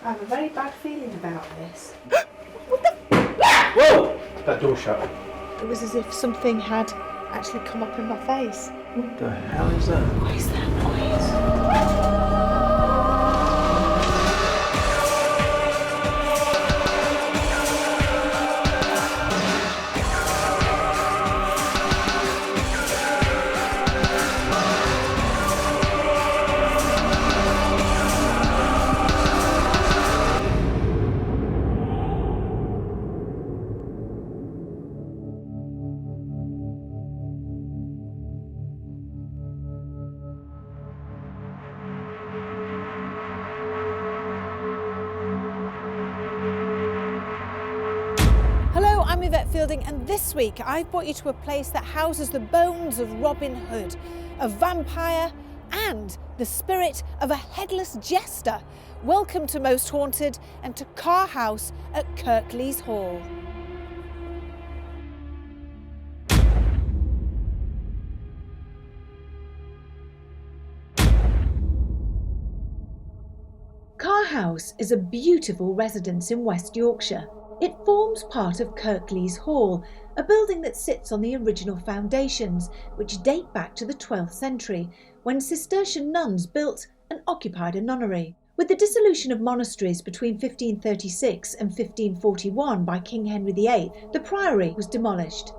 I have a very bad feeling about this. Whoa! That door shut. It was as if something had actually come up in my face. What the hell is that? What is that noise? I'm Yvette Fielding, and this week I've brought you to a place that houses the bones of Robin Hood, a vampire and the spirit of a headless jester. Welcome to Most Haunted and to Carr House at Kirklees Hall. Carr House is a beautiful residence in West Yorkshire. It forms part of Kirklees Hall, a building that sits on the original foundations, which date back to the 12th century, when Cistercian nuns built and occupied a nunnery. With the dissolution of monasteries between 1536 and 1541 by King Henry VIII, the priory was demolished.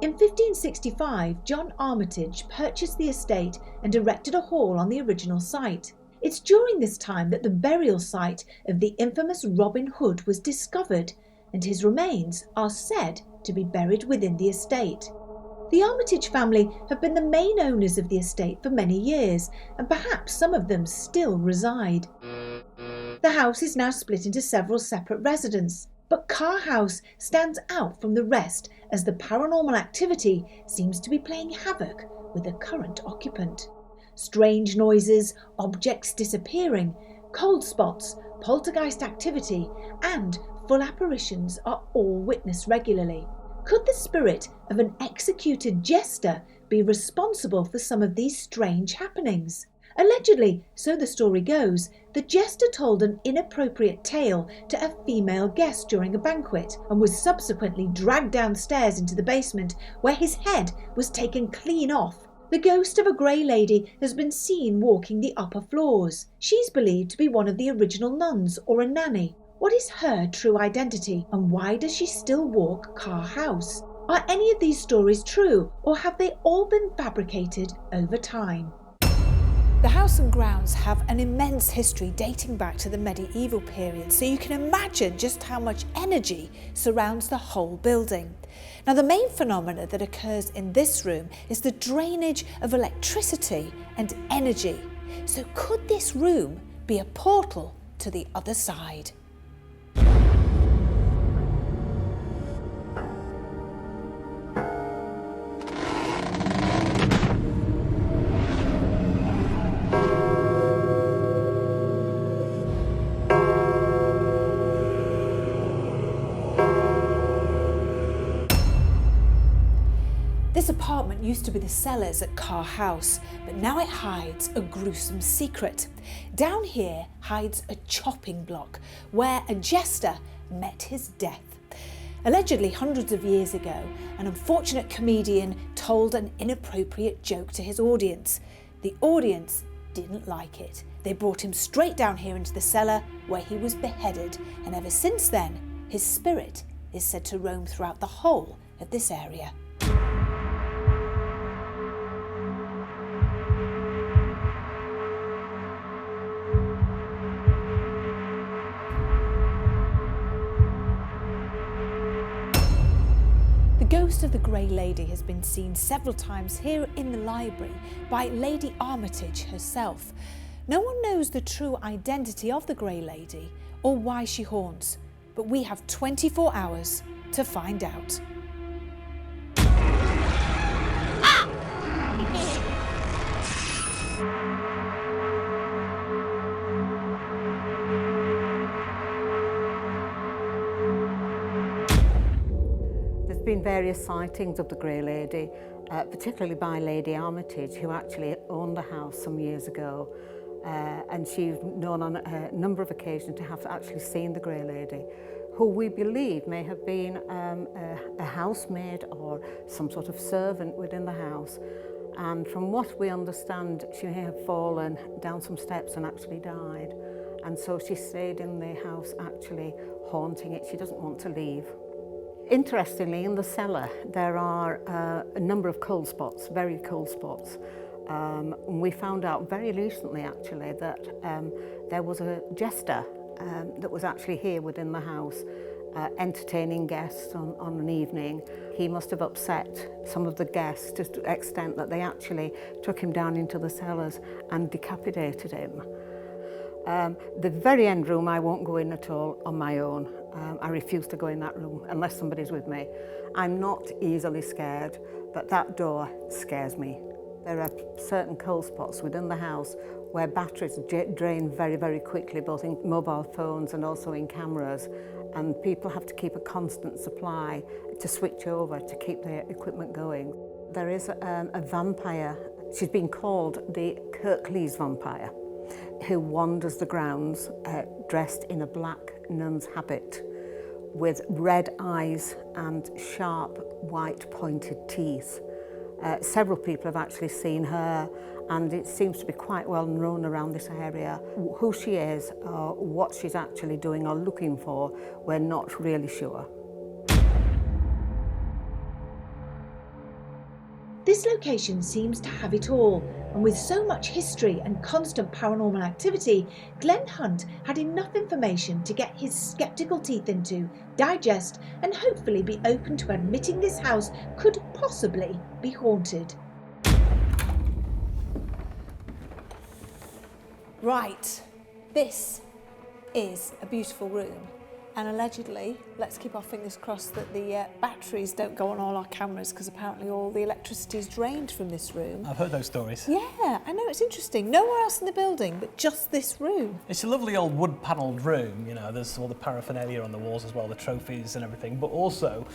In 1565, John Armitage purchased the estate and erected a hall on the original site. It's during this time that the burial site of the infamous Robin Hood was discovered, and his remains are said to be buried within the estate. The Armitage family have been the main owners of the estate for many years, and perhaps some of them still reside. The house is now split into several separate residences, but Carr House stands out from the rest as the paranormal activity seems to be playing havoc with the current occupant. Strange noises, objects disappearing, cold spots, poltergeist activity, and full apparitions are all witnessed regularly. Could the spirit of an executed jester be responsible for some of these strange happenings? Allegedly, so the story goes, the jester told an inappropriate tale to a female guest during a banquet and was subsequently dragged downstairs into the basement, where his head was taken clean off. The ghost of a grey lady has been seen walking the upper floors. She's believed to be one of the original nuns or a nanny. What is her true identity, and why does she still walk Carr House? Are any of these stories true, or have they all been fabricated over time? The house and grounds have an immense history dating back to the medieval period, so you can imagine just how much energy surrounds the whole building. Now, the main phenomena that occurs in this room is the drainage of electricity and energy. So could this room be a portal to the other side? This apartment used to be the cellars at Carr House, but now it hides a gruesome secret. Down here hides a chopping block where a jester met his death. Allegedly, hundreds of years ago, an unfortunate comedian told an inappropriate joke to his audience. The audience didn't like it. They brought him straight down here into the cellar where he was beheaded, and ever since then, his spirit is said to roam throughout the whole of this area. The ghost of the Grey Lady has been seen several times here in the library by Lady Armitage herself. No one knows the true identity of the Grey Lady or why she haunts, but we have 24 hours to find out. There's been various sightings of the Grey Lady, particularly by Lady Armitage, who actually owned the house some years ago. And she's known on a number of occasions to have actually seen the Grey Lady, who we believe may have been a housemaid or some sort of servant within the house. And from what we understand, she may have fallen down some steps and actually died. And so she stayed in the house actually haunting it. She doesn't want to leave. Interestingly, in the cellar, there are a number of cold spots, very cold spots. We found out very recently, actually, that there was a jester that was actually here within the house, entertaining guests on an evening. He must have upset some of the guests to the extent that they actually took him down into the cellars and decapitated him. The very end room, I won't go in at all on my own. I refuse to go in that room unless somebody's with me. I'm not easily scared, but that door scares me. There are certain cold spots within the house where batteries drain very, very quickly, both in mobile phones and also in cameras, and people have to keep a constant supply to switch over to keep their equipment going. There is a vampire. She's been called the Kirklees vampire, who wanders the grounds dressed in a black nun's habit with red eyes and sharp white pointed teeth. Several people have actually seen her, and it seems to be quite well known around this area. Who she is, or what she's actually doing or looking for, we're not really sure. This location seems to have it all, and with so much history and constant paranormal activity, Glenn Hunt had enough information to get his sceptical teeth into, digest, and hopefully be open to admitting this house could possibly be haunted. Right, this is a beautiful room, and allegedly, let's keep our fingers crossed that the batteries don't go on all our cameras, because apparently all the electricity is drained from this room. I've heard those stories. Yeah, I know, it's interesting. Nowhere else in the building, but just this room. It's a lovely old wood-panelled room, you know, there's all the paraphernalia on the walls as well, the trophies and everything, but also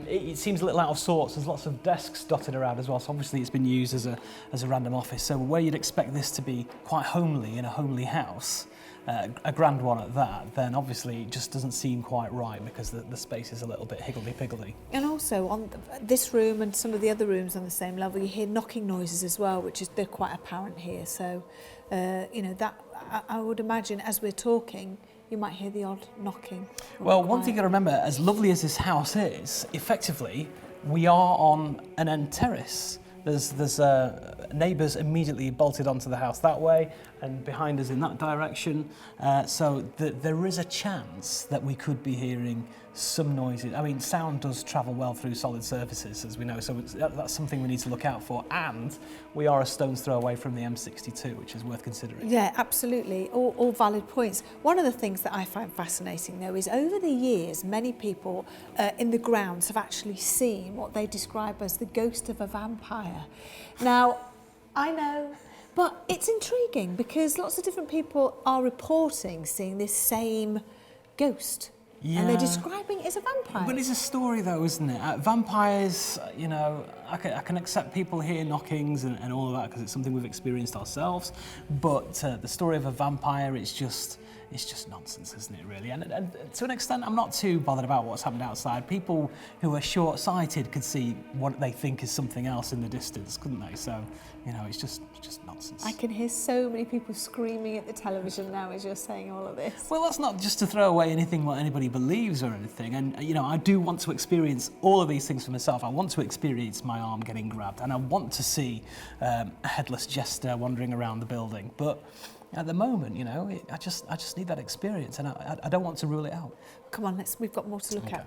it seems a little out of sorts. There's lots of desks dotted around as well, so obviously it's been used as a random office. So where you'd expect this to be quite homely in a homely house, a grand one at that, then obviously it just doesn't seem quite right because the space is a little bit higgledy-piggledy. And also on this room and some of the other rooms on the same level, you hear knocking noises as well, they're quite apparent here. So, you know, that I would imagine as we're talking, you might hear the odd knocking. Well, one thing to remember, as lovely as this house is, effectively, we are on an end terrace. There's neighbours immediately bolted onto the house that way, and behind us in that direction. So there is a chance that we could be hearing some noises. I mean, sound does travel well through solid surfaces, as we know, so that's something we need to look out for. And we are a stone's throw away from the M62, which is worth considering. Yeah, absolutely. All valid points. One of the things that I find fascinating, though, is over the years, many people in the grounds have actually seen what they describe as the ghost of a vampire. Now, I know, but it's intriguing because lots of different people are reporting seeing this same ghost. Yeah. And they're describing it as a vampire. But it's a story though, isn't it? Vampires, you know, I can accept people hear knockings and all of that because it's something we've experienced ourselves. But the story of a vampire, it's just nonsense, isn't it, really? And to an extent, I'm not too bothered about what's happened outside. People who are short-sighted could see what they think is something else in the distance, couldn't they? So, you know, it's just nonsense. I can hear so many people screaming at the television now as you're saying all of this. Well, that's not just to throw away anything what anybody believes or anything. And, you know, I do want to experience all of these things for myself. I want to experience my arm getting grabbed, and I want to see a headless jester wandering around the building. But at the moment, you know, I just need that experience, and I don't want to rule it out. Come on, we've got more to look at.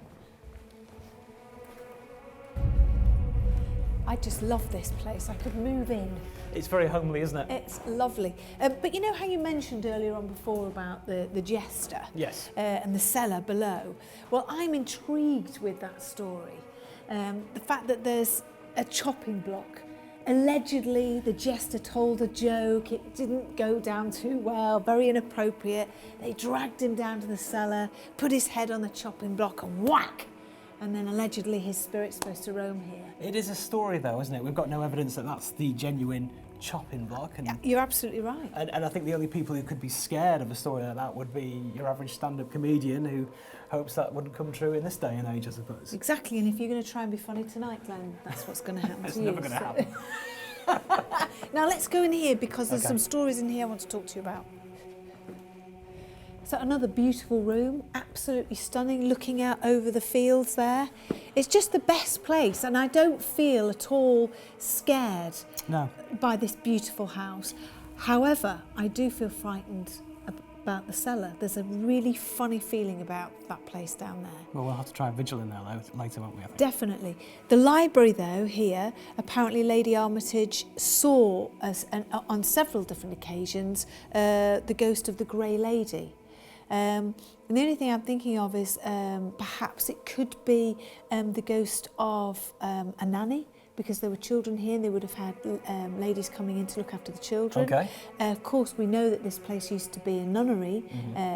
I just love this place. I could move in. It's very homely, isn't it? It's lovely. But you know how you mentioned earlier on before about the jester? Yes. And the cellar below? Well, I'm intrigued with that story. The fact that there's a chopping block. Allegedly, the jester told a joke. It didn't go down too well, very inappropriate. They dragged him down to the cellar, put his head on the chopping block and whack! And then allegedly his spirit's supposed to roam here. It is a story though, isn't it? We've got no evidence that that's the genuine chopping block. And You're absolutely right. And I think the only people who could be scared of a story like that would be your average stand-up comedian who hopes that wouldn't come true in this day and age, I suppose. Exactly, and if you're going to try and be funny tonight, Glenn, that's what's going to happen It's to you. never going to happen. Now let's go in here because there's some stories in here I want to talk to you about. So another beautiful room, absolutely stunning, looking out over the fields there. It's just the best place, and I don't feel at all scared by this beautiful house. However, I do feel frightened about the cellar. There's a really funny feeling about that place down there. Well, we'll have to try a vigil in there later, won't we, I think? Definitely. The library, though, here, apparently Lady Armitage saw on several different occasions the ghost of the Grey Lady. And the only thing I'm thinking of is perhaps it could be the ghost of a nanny, because there were children here and they would have had ladies coming in to look after the children. Okay. Of course, we know that this place used to be a nunnery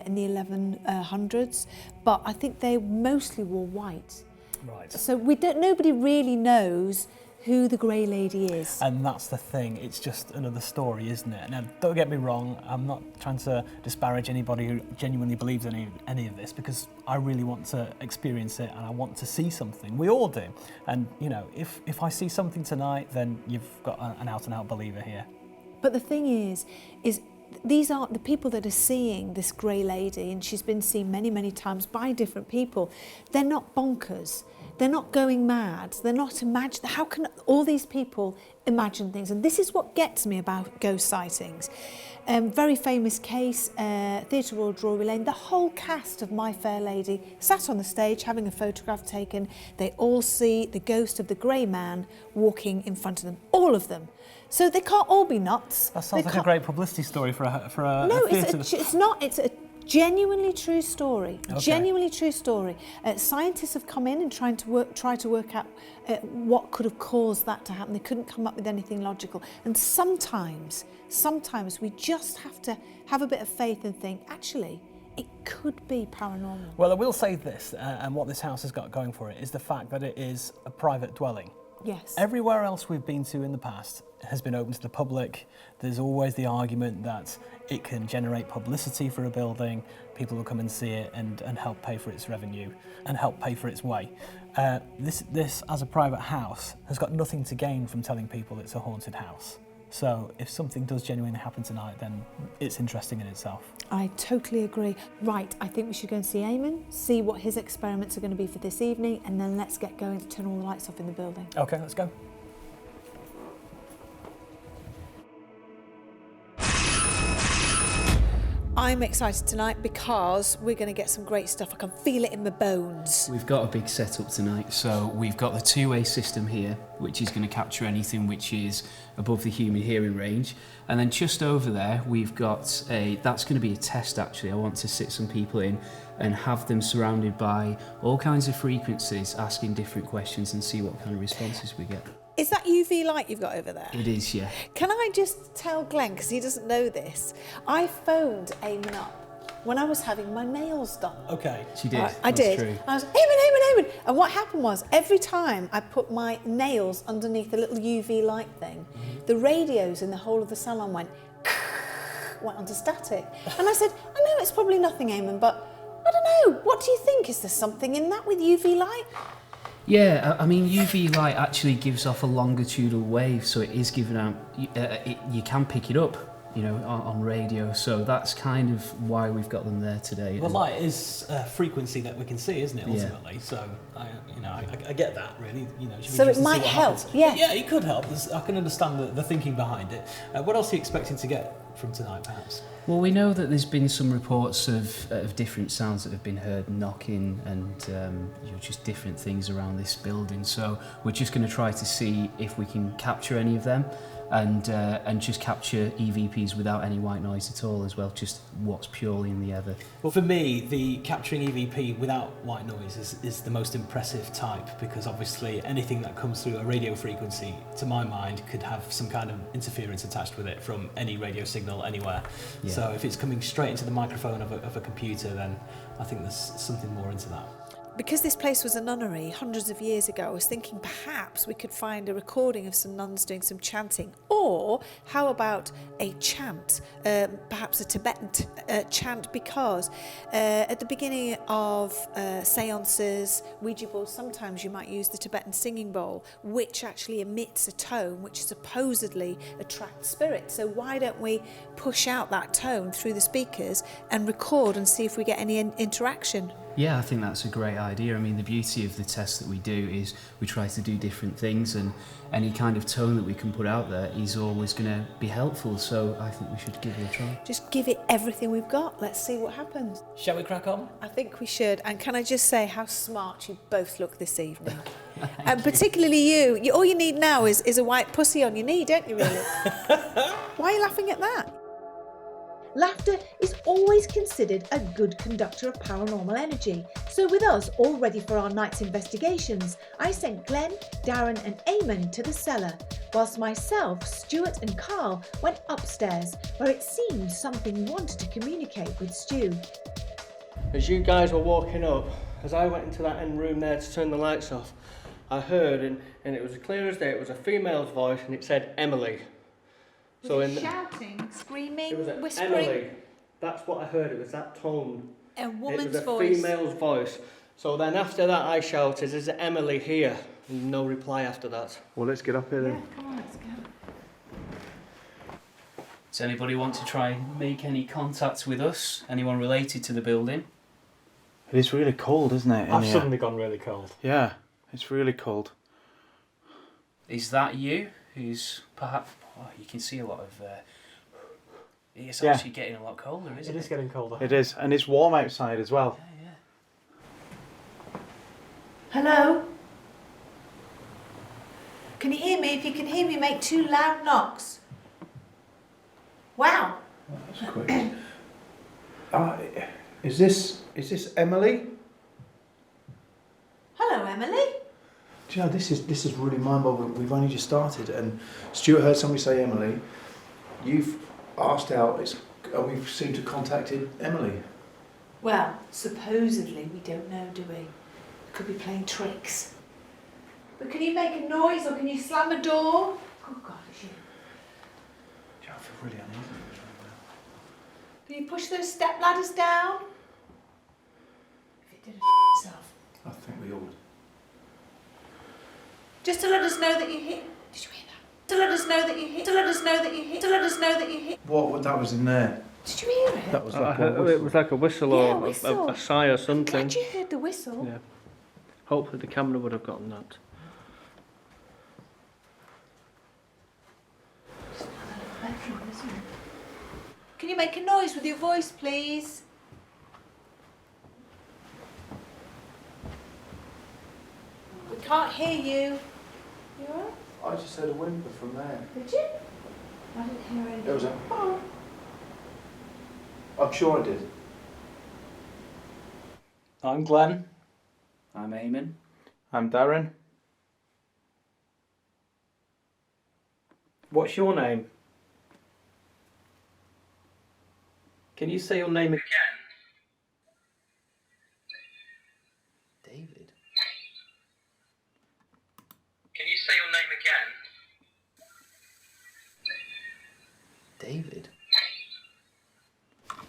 in the 1100s, but I think they mostly wore white. Right. So nobody really knows who the Grey Lady is. And that's the thing, it's just another story, isn't it? Now, don't get me wrong, I'm not trying to disparage anybody who genuinely believes any of this, because I really want to experience it and I want to see something. We all do. And, you know, if I see something tonight, then you've got an out-and-out believer here. But the thing is these aren't the people that are seeing this Grey Lady, and she's been seen many, many times by different people. They're not bonkers. They're not going mad. They're not imagining. How can all these people imagine things? And this is what gets me about ghost sightings. Very famous case, Theatre Royal Drury Lane. The whole cast of My Fair Lady sat on the stage having a photograph taken. They all see the ghost of the grey man walking in front of them. All of them. So they can't all be nuts. That sounds like a great publicity story for a No, theatre. it's not. It's a genuinely true story. Okay. Genuinely true story. Scientists have come in and try to work out what could have caused that to happen. They couldn't come up with anything logical. And sometimes we just have to have a bit of faith and think, actually, it could be paranormal. Well, I will say this, and what this house has got going for it is the fact that it is a private dwelling. Yes. Everywhere else we've been to in the past has been open to the public. There's always the argument that it can generate publicity for a building. People will come and see it and help pay for its revenue and help pay for its way. This, as a private house, has got nothing to gain from telling people it's a haunted house. So if something does genuinely happen tonight, then it's interesting in itself. I totally agree. Right, I think we should go and see Eamon, see what his experiments are going to be for this evening, and then let's get going to turn all the lights off in the building. Okay, let's go. I'm excited tonight because we're going to get some great stuff. I can feel it in my bones. We've got a big setup tonight, so we've got the two-way system here, which is going to capture anything which is above the human hearing range. And then just over there, we've got that's going to be a test actually. I want to sit some people in and have them surrounded by all kinds of frequencies, asking different questions and see what kind of responses we get. Is that UV light you've got over there? It is, yeah. Can I just tell Glenn, because he doesn't know this, I phoned Eamon up when I was having my nails done. Okay. She did. I did. True. I was, Eamon. And what happened was, every time I put my nails underneath the little UV light thing, the radios in the whole of the salon went onto static. And I said, I know it's probably nothing, Eamon, but I don't know. What do you think? Is there something in that with UV light? Yeah, I mean, UV light actually gives off a longitudinal wave, so it is giving out, you can pick it up, you know, on radio, so that's kind of why we've got them there today. Well, light is a frequency that we can see, isn't it, ultimately? Yeah. So, I get that, really. You know, so it might help, yeah. Yeah, it could help. I can understand the thinking behind it. What else are you expecting to get from tonight, perhaps? Well, we know that there's been some reports of different sounds that have been heard, knocking and just different things around this building. So we're just going to try to see if we can capture any of them and just capture EVPs without any white noise at all as well, just what's purely in the ether. Well, for me, the capturing EVP without white noise is the most impressive type, because obviously anything that comes through a radio frequency, to my mind, could have some kind of interference attached with it from any radio signal anywhere. Yeah. So if it's coming straight into the microphone of a computer, then I think there's something more into that. because this place was a nunnery hundreds of years ago, I was thinking perhaps we could find a recording of some nuns doing some chanting. Or how about a chant, perhaps a Tibetan chant, because at the beginning of seances, Ouija boards, sometimes you might use the Tibetan singing bowl, which actually emits a tone which supposedly attracts spirits. So why don't we push out that tone through the speakers and record and see if we get any interaction? Yeah, I think that's a great idea. I mean, the beauty of the test that we do is we try to do different things, and any kind of tone that we can put out there is always going to be helpful. So I think we should give it a try. Just give it everything we've got. Let's see what happens. Shall we crack on? I think we should. And can I just say how smart you both look this evening? And particularly you. All you need now is a white pussy on your knee, don't you, really? Why are you laughing at that? Laughter is always considered a good conductor of paranormal energy, so with us all ready for our night's investigations, I sent Glenn, Darren and Eamon to the cellar, whilst myself, Stuart and Carl went upstairs, where it seemed something wanted to communicate with Stu. As you guys were walking up, as I went into that end room there to turn the lights off, I heard, and it was as clear as day, it was a female's voice, and it said Emily. So in shouting, screaming, it was whispering? Emily. That's what I heard. It was that tone. A woman's voice. It was a voice. female's voice. So then after that, I shouted, "Is Emily here?" And no reply after that. Well, let's get up here then. Yeah, come on, let's go. Does anybody want to try and make any contact with us? Anyone related to the building? It is really cold, isn't it? I've suddenly gone really cold. Yeah, it's really cold. Is that you? Who's perhaps... Oh, you can see a lot of... It's Yeah. actually getting a lot colder, isn't it? It is getting colder. It is, and it's warm outside as well. Yeah. Hello? Can you hear me? If you can hear me, make 2 loud knocks. Wow. That's quick. Is this Emily? Hello, Emily. Do you know, this is really mind-boggling. We've only just started, and Stuart heard somebody say Emily. You've asked out, and we've seemed to contacted Emily. Well, supposedly we don't know, do we? Could be playing tricks. But can you make a noise or can you slam a door? Oh God, it's you. Do you know, I feel really uneasy with this right Can you push those step ladders down? If it did itself. now. I think we all would. Just to let us know that you hit. Did you hear that? To let us know that you hit. To let us know that you hit. To let us know that you hit. What that was in there? Did you hear it? That was I like heard, it was like a whistle Yeah, or whistle. a sigh or I'm something. glad you heard the whistle. Yeah. Hopefully the camera would have gotten that. It's another bedroom, isn't it? Can you make a noise with your voice, please? We can't hear you. You alright? I just heard a whimper from there. Did you? I didn't hear anything. There was a... I'm sure I did. I'm Glenn. I'm Eamon. I'm Darren. What's your name? Can you say your name again? David. Can you say your name again? David.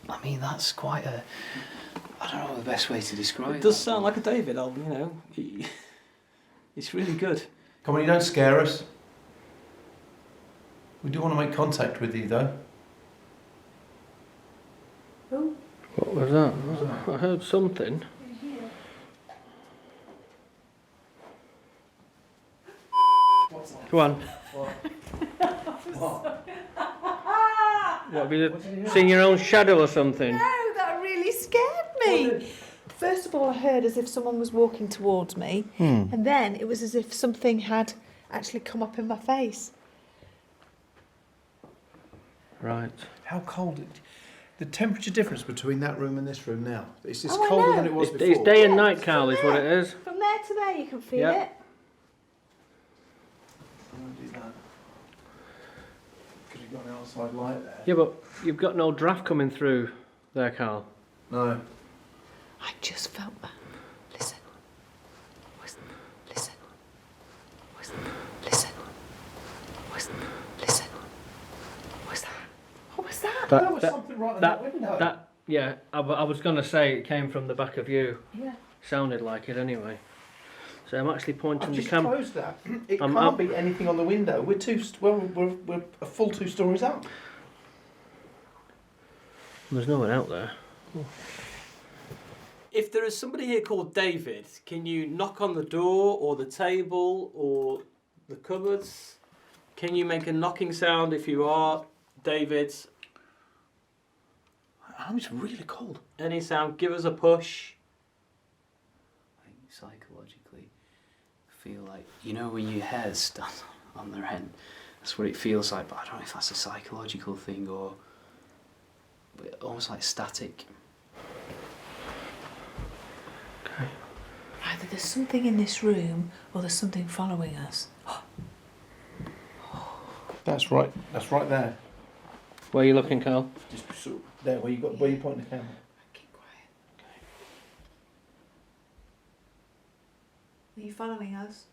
I mean, that's quite a... I don't know the best way to describe it. It does sound like a David, it's really good. Come on, you don't scare us. We do want to make contact with you, though. Who? What was that? I heard something. Go on. What, have you seen your own shadow or something? No, that really scared me. First of all, I heard as if someone was walking towards me, and then it was as if something had actually come up in my face. Right. How cold? The temperature difference between that room and this room now. It's Oh, I colder know. than it was before. It's day and Yeah, night, Carl, is what it is. From there to there, you can feel Yeah. it. I'm gonna do that. Because you've got an outside light there. Yeah, but you've got no draft coming through there, Carl. No. I just felt that. Listen. There was something right in that window. Yeah, I was going to say it came from the back of you. Yeah. Sounded like it anyway. So I'm actually pointing I've the just camera. closed that. It can't be anything on the window. We're a full 2 stories up. There's no one out there. If there is somebody here called David, can you knock on the door or the table or the cupboards? Can you make a knocking sound if you are David? It's really cold. Any sound? Give us a push. I think psychologically, feel like, you know, when your hair's stand on their end, that's what it feels like. But I don't know if that's a psychological thing or almost like static. Okay. Either there's something in this room or there's something following us. That's right. That's right there. Where are you looking, Carl? Just sort of there where you point the camera. Keep quiet. Are you following us?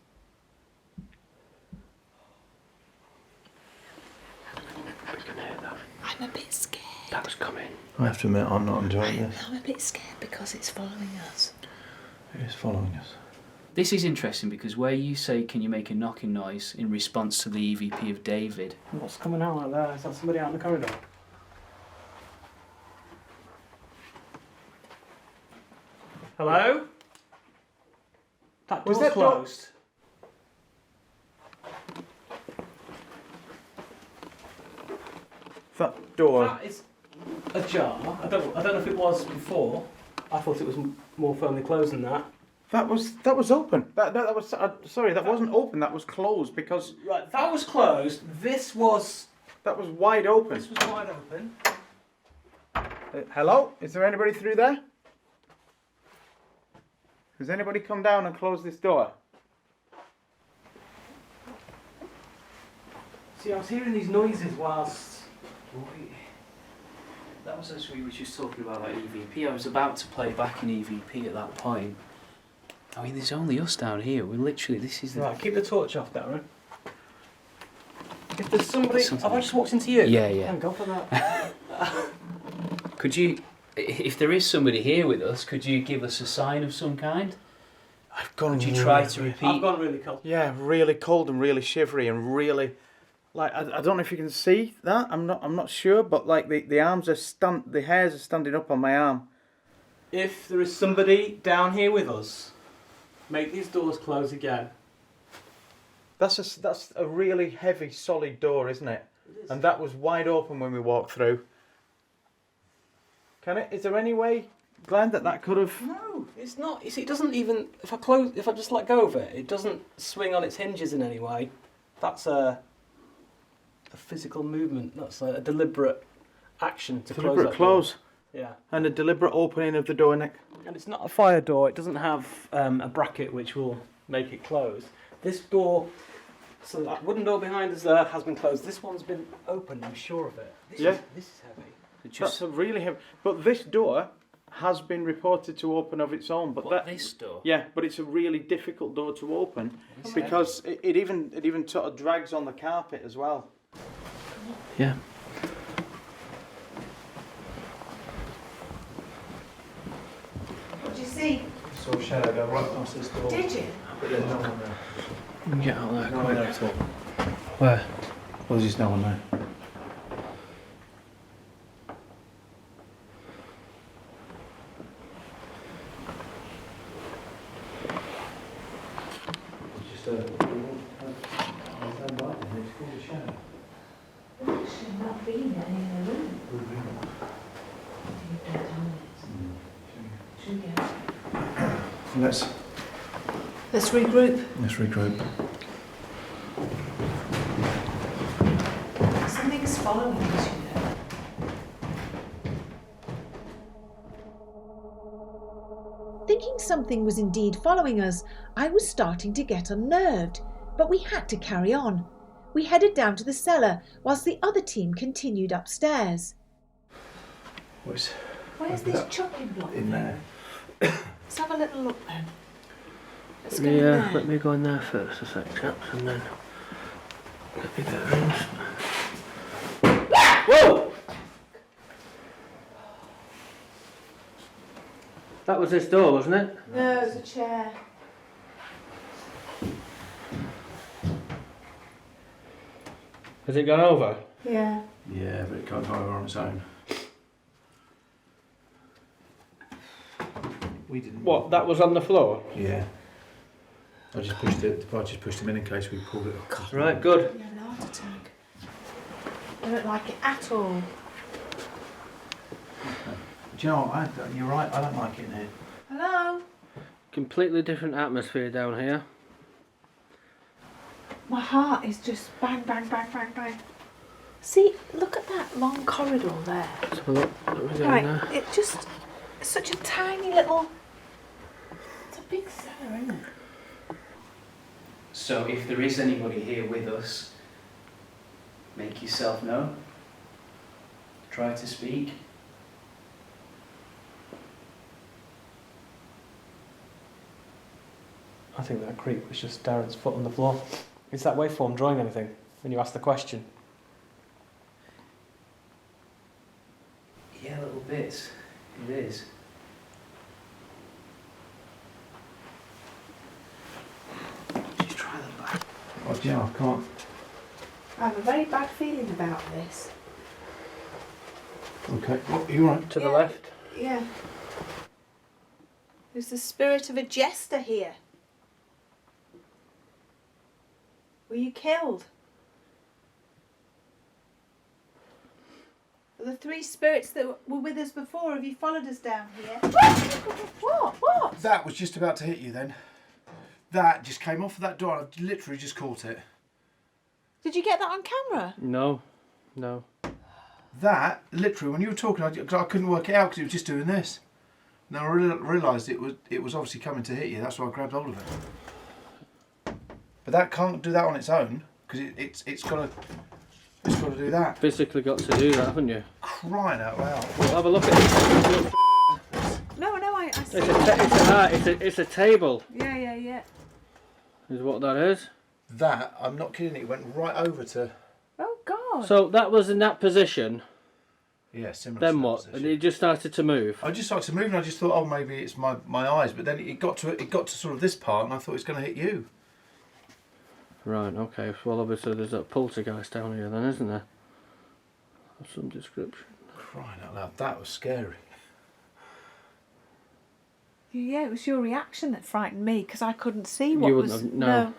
We can hear that. I'm a bit scared. That was coming. I have to admit, I'm not enjoying this. I'm a bit scared because it's following us. It is following us. This is interesting because where you say, can you make a knocking noise in response to the EVP of David? What's coming out like there? Is that somebody out in the corridor? Hello? That door's Was that door- closed. That door. That is ajar. I don't know if it was before. I thought it was more firmly closed than that. That was open. That was sorry. That wasn't open. That was closed because Right, that was closed. This was wide open. this was wide open. Hello? Is there anybody through there? Has anybody come down and closed this door? See, I was hearing these noises whilst. That was as we were just talking about that EVP. I was about to play back an EVP at that point. I mean, there's only us down here. We're literally, this is the... Right, keep the torch off, Darren. If there's somebody, Something- have I just walked into you? Yeah, yeah. Thank God for that. Could you, if there is somebody here with us, could you give us a sign of some kind? I've gone. Could you try to repeat? I've gone really cold. Yeah, really cold and really shivery and really, like I don't know if you can see that. I'm not sure, but like the arms are the hairs are standing up on my arm. If there is somebody down here with us, make these doors close again. That's a really heavy, solid door, isn't it? It is. And that was wide open when we walked through. Is there any way, Glenn, that could have? No, it's not. You see, it doesn't even. If I just let go of it, it doesn't swing on its hinges in any way. That's a physical movement. That's a deliberate action to Deliberate close. close. Yeah. And a deliberate opening of the door neck. And it's not a fire door. It doesn't have a bracket which will make it close. This door, so that wooden door behind us there has been closed. This one's been opened. I'm sure of it. This is heavy. That's a really heavy. But this door has been reported to open of its own. But This door? yeah, but it's a really difficult door to open because it even sort of drags on the carpet as well. Yeah. What do you see? Saw a shadow go right past this door. Did you? But there's no one there. We can get out there No one there quick. at all. Where? Well, there's just no one there. Just Should not be in the room. Let's regroup. regroup. Something's following us, you know. Thinking something was indeed following us, I was starting to get unnerved, but we had to carry on. We headed down to the cellar whilst the other team continued upstairs. What's Where's this chopping block? in there? Let's have a little look then. Let's go in there. Let me go in there first a sec, chaps, and then get me bearings. Whoa! That was this door, wasn't it? No, it's a chair. Has it gone over? Yeah. Yeah, but it can't go over on its own. We didn't. What? That was on the floor? Yeah. I just pushed him in case we pulled it up. Right, good. You have an heart attack. I don't like it at all. Do you know what? You're right, I don't like it in here. Hello? Completely different atmosphere down here. My heart is just bang, bang, bang, bang, bang. See, look at that long corridor there. Let's have a look. What we doing Right, there? it just, it's such a tiny little, it's a big cellar, isn't it? So if there is anybody here with us, make yourself known. Try to speak. I think that creep was just Darren's foot on the floor. Is that waveform drawing anything when you ask the question? Yeah, little bits. It is. Just try the back. Oh, do you know, I can't. I have a very bad feeling about this. Okay, well, you're right. To the left. Yeah. There's the spirit of a jester here. Were you killed? Are the three spirits that were with us before, have you followed us down here? What? What? That was just about to hit you then. That just came off of that door. I literally just caught it. Did you get that on camera? No. No. That, literally, when you were talking, I couldn't work it out because it was just doing this. Now I realised it was obviously coming to hit you. That's why I grabbed hold of it. But that can't do that on its own because it's got to do that. Physically got to do that, haven't you? Crying out loud. We'll have a look at it. No, I see. It's a table, Yeah. is what that is. That, I'm not kidding, it went right over to... Oh, God. So that was in that position. Yeah, similar Then to that what? position. And it just started to move. I just started to move and I just thought, oh, maybe it's my eyes. But then it got to sort of this part and I thought it's going to hit you. Right, okay. Well, obviously there's a poltergeist down here then, isn't there? Of some description. Crying out loud, that was scary. Yeah, it was your reaction that frightened me because I couldn't see what You was... wouldn't have- no.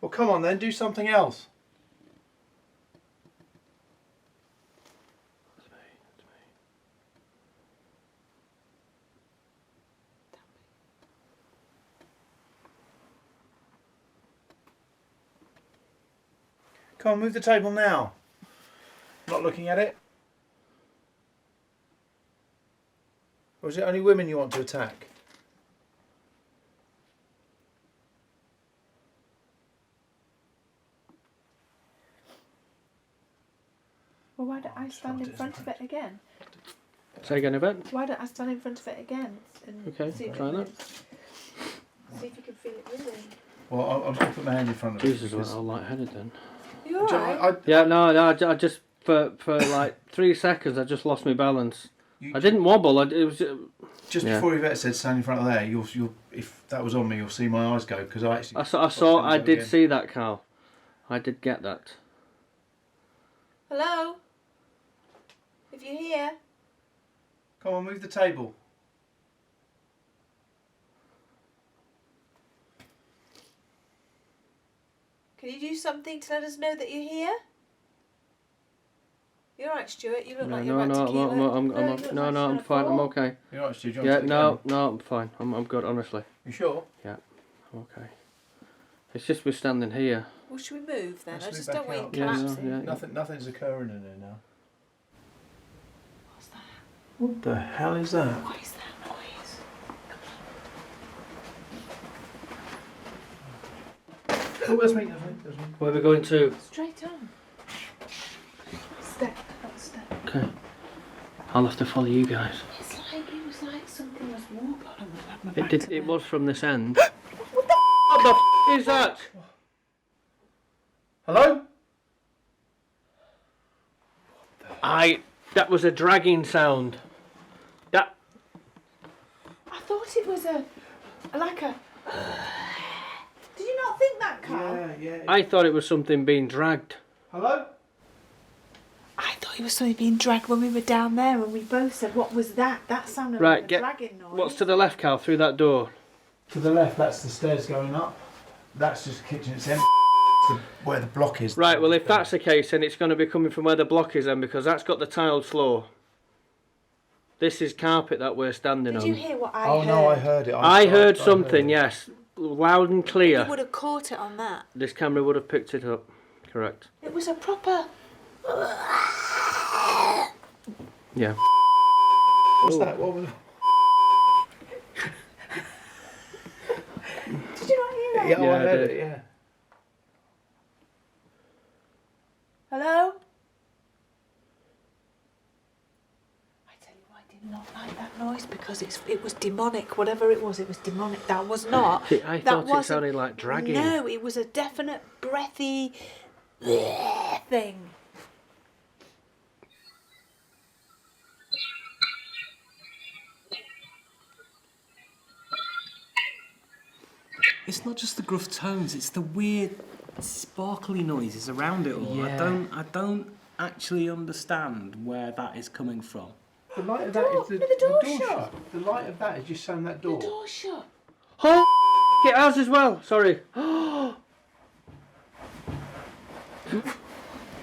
Well, come on then, do something else. Come on, move the table now. Not looking at it? Or is it only women you want to attack? Well, why don't I stand in front of it again? Say again, Yvette? Why don't I stand in front of it again? And Okay, see if try it that. moves? See if you can feel it moving. Well, I was going to put my hand in front of it. Jesus, I went because- all lightheaded then. You alright? I Yeah, no, I just, for like 3 seconds, I just lost my balance. you- I didn't wobble, it was... Just Yeah. before Yvette said stand in front of there, you'll if that was on me, you'll see my eyes go because I actually. I did see that, Carl. I did get that. Hello? If you're here? Come on, move the table. Can you do something to let us know that you're here? You're alright, Stuart. You look like you're about to keep I'm fine. I'm okay. You're right, Stu. Yeah, no, I'm fine. I'm good, honestly. You sure? I'm okay. It's just we're standing here. Well, should we move then? Let's I move just back don't want out. you Yeah, collapsing. yeah. Nothing's occurring in there now. What's that? What the hell is that? What is that noise? Oh, that's me. That's me. Where are we going to? Straight on. Step. Step. Okay. I'll have to follow you guys. It was like something was walking on my It back did. to It it. was from this end. What the f is that? Hello? That was a dragging sound. I thought it was like a... Did you not think that, Carl? Yeah. I thought it was something being dragged. Hello? I thought it was something being dragged when we were down there, and we both said, what was that? That sounded Right, like a dragging noise. What's to the left, Carl, through that door? To the left, that's the stairs going up. That's just the kitchen. It's empty. Where the block is. Right, well, if that's the case, then it's going to be coming from where the block is then, because that's got the tiled floor. This is carpet that we're standing Did on. you hear what I Oh heard? no, I heard it. I heard something, yes. Loud and You clear. would have caught it on that. This camera would have picked it up. Correct. It was a proper... Yeah. What's that? What was? Did you not hear that? Yeah, Yeah, I I heard did. it. Yeah. Hello? I tell you, I did not like that noise because it was demonic. Whatever it was demonic. That was not. See, I that thought it wasn't- sounded like dragging. No, it was a definite breathy thing. It's not just the gruff tones, it's the weird sparkly noises around it all. Yeah. I don't actually understand where that is coming from. The light of that is the door shut. The light of that is just saying that door. The door shut. Oh, it has as well. Sorry. Sorry,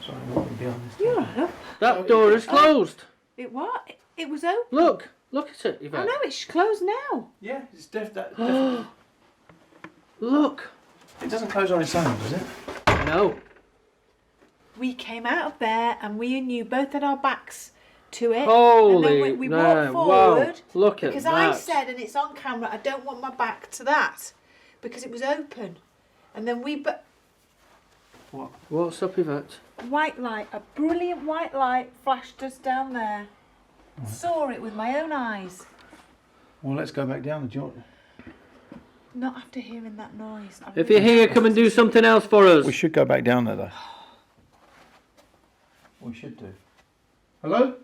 I'm walking behind this. You're right. That door is closed. It what? It was open. Look at it, I Yvette. know it's closed now. Yeah, it's definitely. Look. It doesn't close on its own, does it? No. We came out of there and we and you both had our backs to it. Holy and then we no, walked wow. forward. Look at because that. I said, and it's on camera, I don't want my back to that because it was open. And then What's up, Yvette? white light, a brilliant white light flashed us down there. Saw it with my own eyes. Well, let's go back down. Do you want? Not after hearing that noise. If you're here, come and do something else for us. We should go back down there, though. We should do. Hello?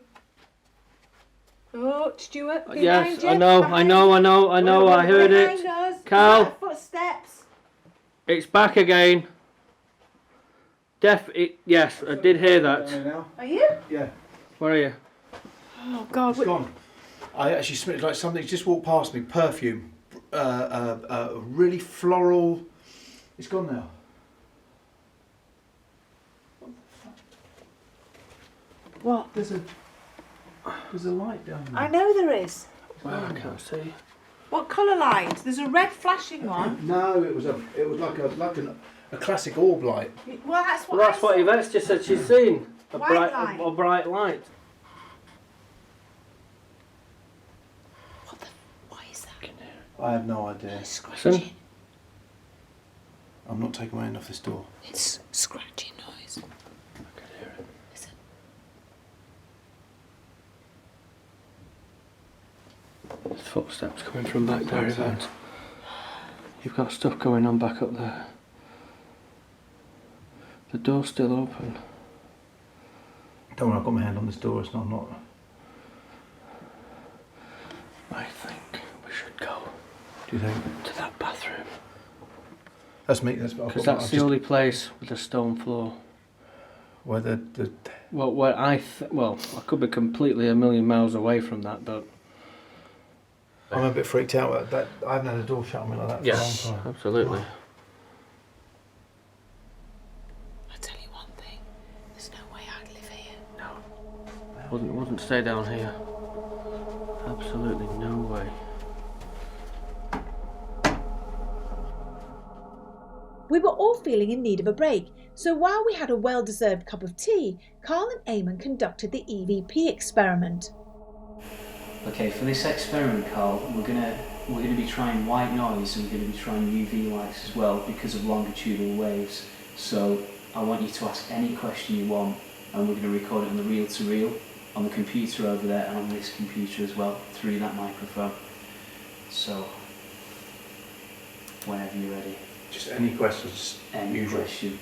Oh, Stuart, behind Yes, you, I know. I heard behind it. us. Carl. Footsteps. It's back again. Yes, I did hear that. Are you? Yeah, Where are you? Oh God. it's gone. I actually smelled like something's just walked past me. Perfume. Really floral. It's gone now. What? There's a light down there. I know there is. Well, I can't see. What colour light? There's a red flashing one. No, it was like a classic orb light. Well, that's what Well, that's I what saw. Yvette's just said she's seen. A White bright light. a bright light. What is that? I have no idea. It's scratching. I'm not taking my hand off this door. It's scratching noise. I can hear it. Listen. There's footsteps coming from back there, Yvette. You've got stuff going on back up there. The door's still open. Don't worry, I've got my hand on this door. It's not. I think we should go Do you think? to that bathroom. That's me. Because that's the only place with a stone floor. Where the Well, where I could be completely a million miles away from that, but I'm a bit freaked out at that. I haven't had a door shut on me like that for a long time. absolutely. I'll tell you one thing. There's no way I'd live here. No. Wouldn't stay down here. Absolutely no way. We were all feeling in need of a break, so while we had a well-deserved cup of tea, Carl and Eamon conducted the EVP experiment. Okay, for this experiment, Carl, we're gonna be trying white noise and we're gonna be trying UV lights as well because of longitudinal waves. So I want you to ask any question you want, and we're gonna record it on the reel-to-reel, on the computer over there, and on this computer as well through that microphone. So whenever you're ready, Just any questions. any usual. question.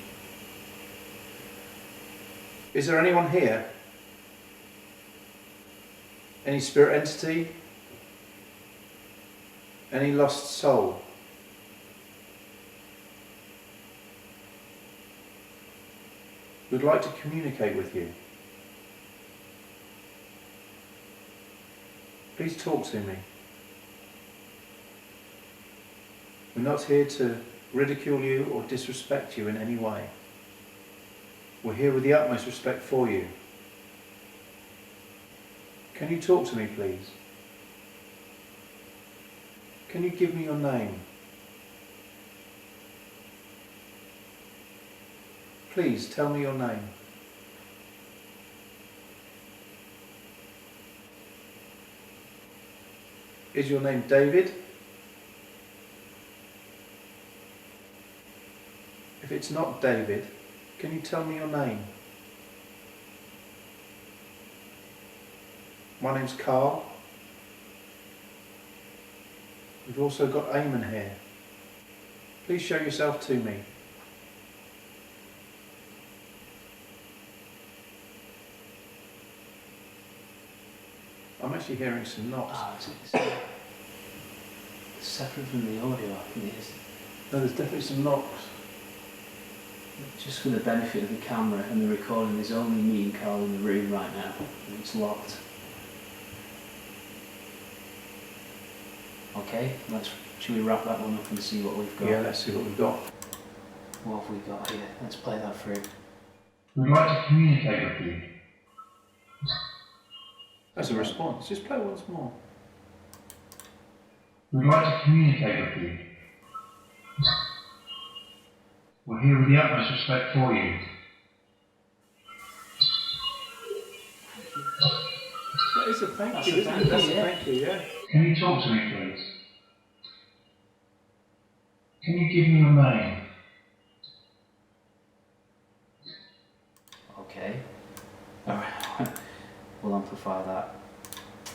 Is there anyone here? Any spirit entity? Any lost soul? We'd like to communicate with you. Please talk to me. We're not here to ridicule you or disrespect you in any way. We're here with the utmost respect for you. Can you talk to me, please? Can you give me your name? Please tell me your name. Is your name David? If it's not David, can you tell me your name? My name's Carl. We've also got Eamon here. Please show yourself to me. I'm actually hearing some knocks. It's separate from the audio, I think it is. No, there's definitely some knocks. Just for the benefit of the camera and the recording, there's only me and Carl in the room right now, and it's locked. Okay, should we wrap that one up and see what we've got? Yeah, let's see what we've got. What have we got here? Let's play that through. We'd like to communicate with you. That's a response. Just play once more. We'd like to communicate with you. We're here with the utmost respect for you. That is a thank you, isn't it? That's a thank you, yeah. Can you talk to me, please? Can you give me your name? Okay. Alright. We'll amplify that.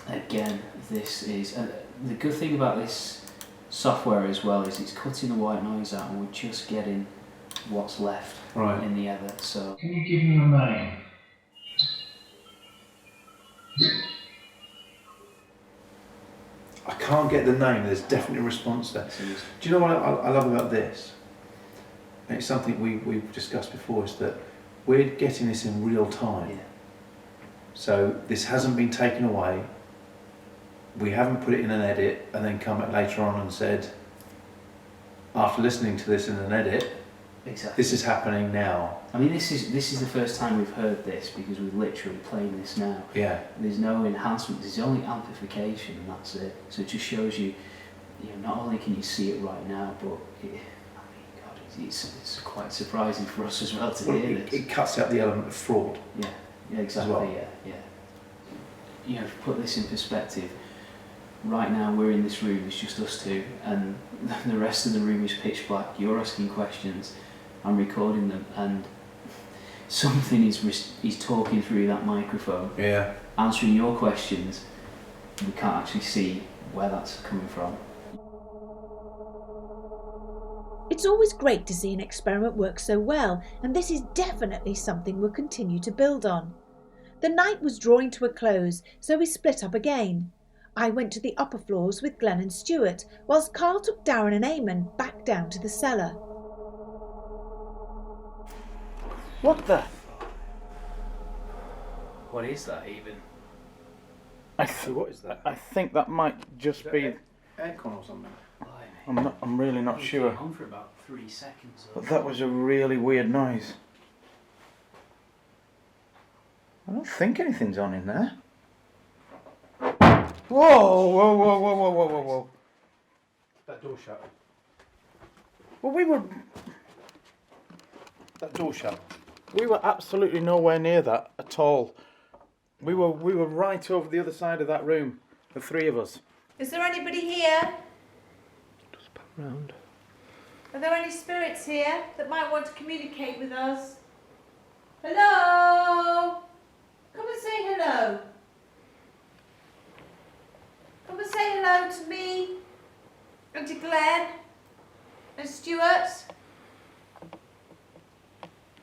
Again, this is... the good thing about this software as well is it's cutting the white noise out and we're just getting what's left in the other. So can you give me your name? I can't get the name. There's definitely a response there. Do you know what I love about this? And it's something we've discussed before, is that we're getting this in real time. Yeah. So this hasn't been taken away. We haven't put it in an edit and then come back later on and said, after listening to this in an edit, exactly. This is happening now. I mean, this is the first time we've heard this because we're literally playing this now. Yeah. There's no enhancement. There's only amplification, and that's it. So it just shows you, not only can you see it right now, but it's quite surprising for us as well to hear this. It cuts out the element of fraud. Yeah, exactly. Well. Yeah. To put this in perspective, right now we're in this room. It's just us two, and the rest of the room is pitch black. You're asking questions. I'm recording them, and something is talking through that microphone, answering your questions. We can't actually see where that's coming from. It's always great to see an experiment work so well, and this is definitely something we'll continue to build on. The night was drawing to a close, so we split up again. I went to the upper floors with Glenn and Stuart, whilst Carl took Darren and Eamon back down to the cellar. What the? What is that even? What is that? I think that might just be Aircon or something. I'm really not sure. On for about 3 seconds. But that was a really weird noise. I don't think anything's on in there. Whoa. That door shut. Well, That door shut. we were absolutely nowhere near that at all. We were right over the other side of that room, the three of us. Is there anybody here? Just back round. Are there any spirits here that might want to communicate with us? Hello? Come and say hello. Come and say hello to me and to Glenn and Stuart.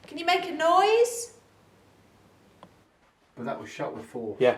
Can you make a noise? But that was shut with force. Yeah.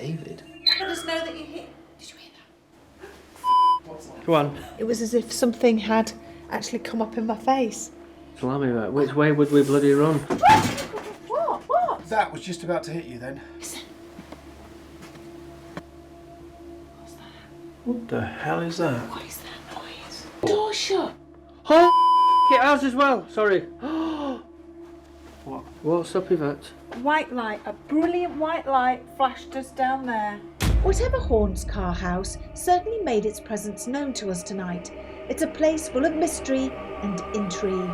David. Let us know that you hit. Did you hear that? Go on. It was as if something had actually come up in my face. Salami, mate. Which way would we bloody run? What? What? That was just about to hit you then. What the hell is that? What is that noise? Door shut. Oh, get ours as well. Sorry. What? What's up, Yvette? White light, a brilliant white light flashed us down there. Whatever haunts Carr House certainly made its presence known to us tonight. It's a place full of mystery and intrigue.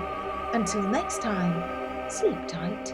Until next time, sleep tight.